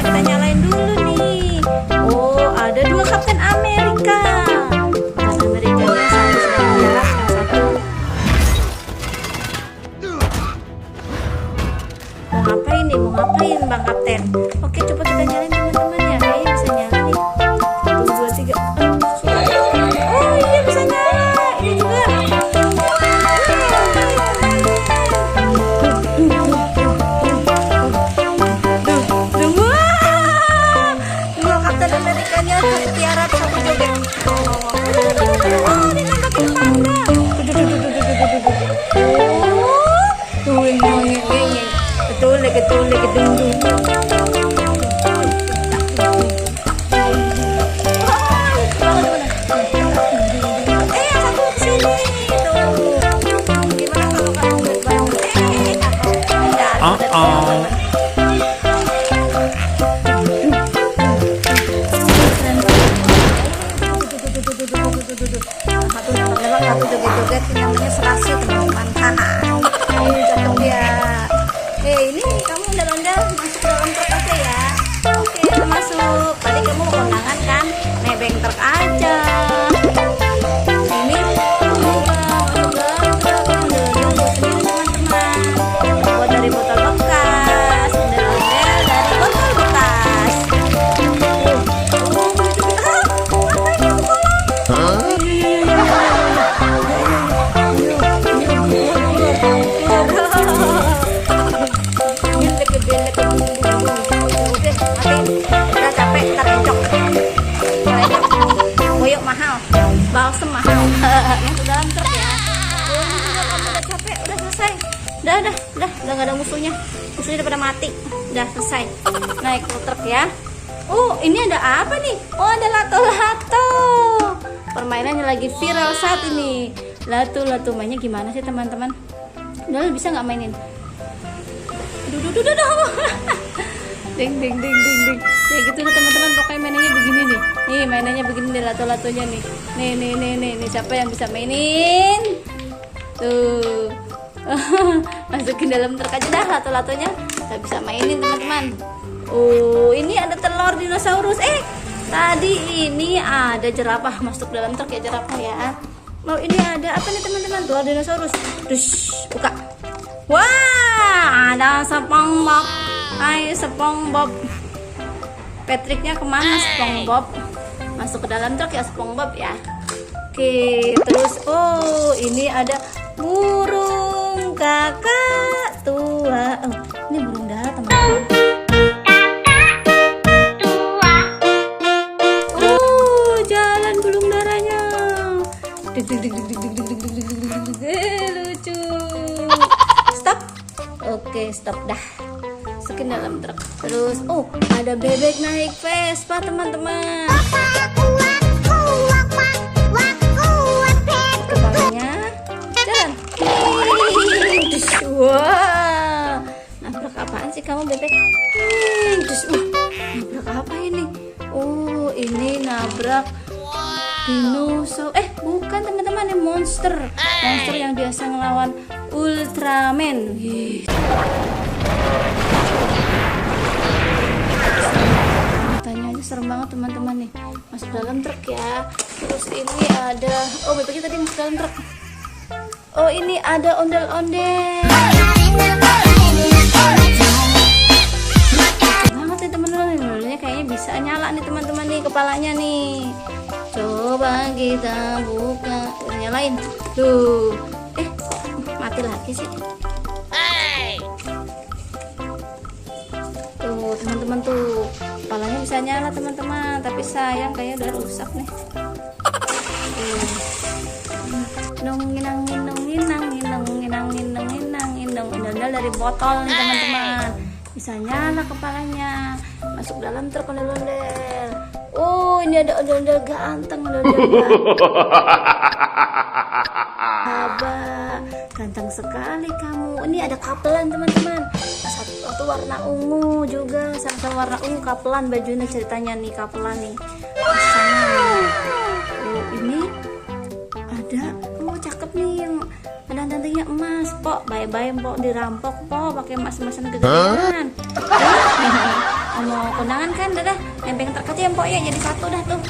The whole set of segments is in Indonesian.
kita nyalain dulu nih. Oh, ada 2 Kapten Amerika. Kapten Amerikanya satu sedang menyerang, yang satu mau ngapain nih? Mau ngapain Bang Kapten? Oke, coba kita nyalain teman-teman ya. Kayaknya bisa nyala nih. 1, 2, 3. Oh iya bisa nyala. Ini juga. Dua Kapten Amerikanya tiarap satu joget. Oh, ini nangkapin panda. Tuh ngeng. Betul, gedung. Satu joget-joget namanya serasi teman-teman. Ini jatuh dia. Ini kamu ondel-ondel masuk dalam truk aja ya. Oke, masuk. Tadi kamu kondangan kan? Nebeng truk aja. Ini masuk dalam truk. Ondel-ondel buat sendiri teman-teman. Buat dari botol bekas. Ondel-ondel dari botol bekas. Udah capek, ntar encok. Koyok mahal, balsem mahal. Masuk dalam truk ya. Udah capek, udah selesai. Udah gak ada musuhnya. Musuhnya udah pada mati. Udah selesai. Naik ke truk ya. Oh, ini ada apa nih? Oh, ada lato-lato. Permainannya lagi viral saat ini. Lato-lato mainnya gimana sih teman-teman? Udah bisa nggak mainin? Duh. Ding. Ya gitu lah teman-teman, pokoknya mainannya begini nih. Nih mainannya begini nih, lato-latonya nih. Nih siapa yang bisa mainin? Tuh. Masukin dalam truk aja dah lato-latonya. Kita bisa mainin teman-teman. Oh, ini ada telur dinosaurus. Tadi ini ada jerapah masuk dalam truk ya, jerapah ya. Oh, ini ada apa nih teman-teman? Telur dinosaurus. Dush, buka. Wah, ada SpongeBob. Hai SpongeBob. Patricknya kemana SpongeBob? Masuk ke dalam truk ya SpongeBob ya. Oke, terus ini ada burung kakak tua. Oh, ini burung dara teman-teman. Jalan burung daranya. Lucu. Stop. Oke, stop dah. Masukin dalam truk. Terus ada bebek naik Vespa teman-teman. Kepalanya jalan. Wah, nabrak apaan sih kamu bebek? Nabrak apa ini? Oh, ini nabrak dinosaurus. Bukan teman-teman, ini monster yang biasa ngelawan Ultraman. Tanya aja serem banget teman-teman nih. Masuk dalam truk ya. Terus ini ada bebeknya tadi masuk dalam truk. Oh, ini ada ondel-ondel. Banget nih teman-teman, ondel-ondelnya kayaknya bisa nyala nih teman-teman nih kepalanya nih. Coba kita buka, nyalain. Tuh. Mati lagi sih. Tuh teman-teman tuh, kepalanya bisa nyala teman-teman, tapi sayang kayaknya udah rusak nih. Ondel-ondel dari botol nih teman-teman, bisa nyala kepalanya. Masuk dalam truk ondel-ondel. Oh, ini ada ondel-ondel ganteng, ganteng sekali kamu. Ini ada kapelan teman-teman. Satu warna ungu juga, sama warna ungu kapelan bajunya ceritanya nih, kapelan nih. Ini ada, cakep nih yang dandannya emas, pok. Bye-bye pok, dirampok pok, pakai emas-emasan kegedean. Mau kondangan kan, dadah. Lempeng terkecil ya, Mpok ya, jadi satu dah tuh.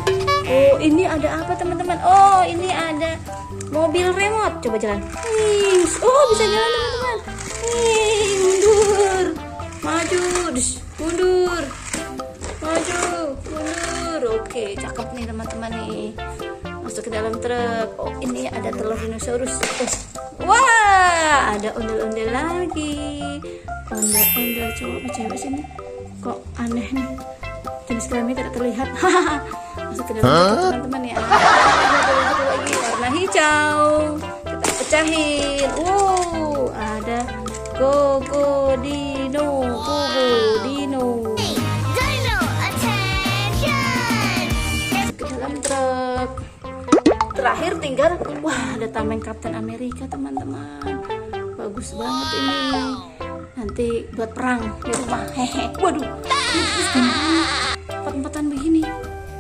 Oh, ini ada apa teman-teman? Oh, ini ada mobil remote. Coba jalan. Oh, bisa jalan teman-teman. Mundur, maju, mundur, maju, mundur. Oke, cakep nih teman-teman nih. Masuk ke dalam truk. Oh, ini ada telur dinosaurus. Wah, ada ondel-ondel lagi. Ondel-ondel cowok apa cewek sini? Kok aneh nih? Jenis kelamin tidak terlihat. Masuk ke dalam truk teman-teman ya. Ada satu lagi warna hijau. Kita pecahin. Ada Gogo Dino, Gogo Dino. Masuk ke dalam truk. Terakhir tinggal, wah, ada tameng Kapten Amerika teman-teman. Bagus banget ini. Nanti buat perang di rumah. Hehe. Waduh, ini terus gimana? Empat-empatan begini.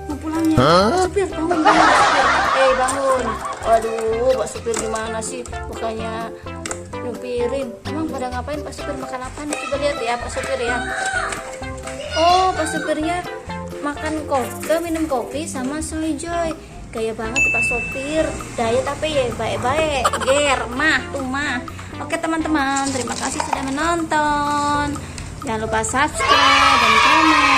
Mau pulangnya. Pak supir, bangun, bangun. Bangun. Waduh, Pak supir gimana sih? Bukannya nyupirin. Emang pada ngapain Pak supir, makan apa nih? Coba lihat ya Pak supir ya. Oh, Pak supirnya makan kopi, minum kopi sama soy joy. Gaya banget Pak sopir, diet tapi ya baik-baik, ger, mah, tuh mah. Oke teman-teman, terima kasih sudah menonton. Jangan lupa subscribe dan komen.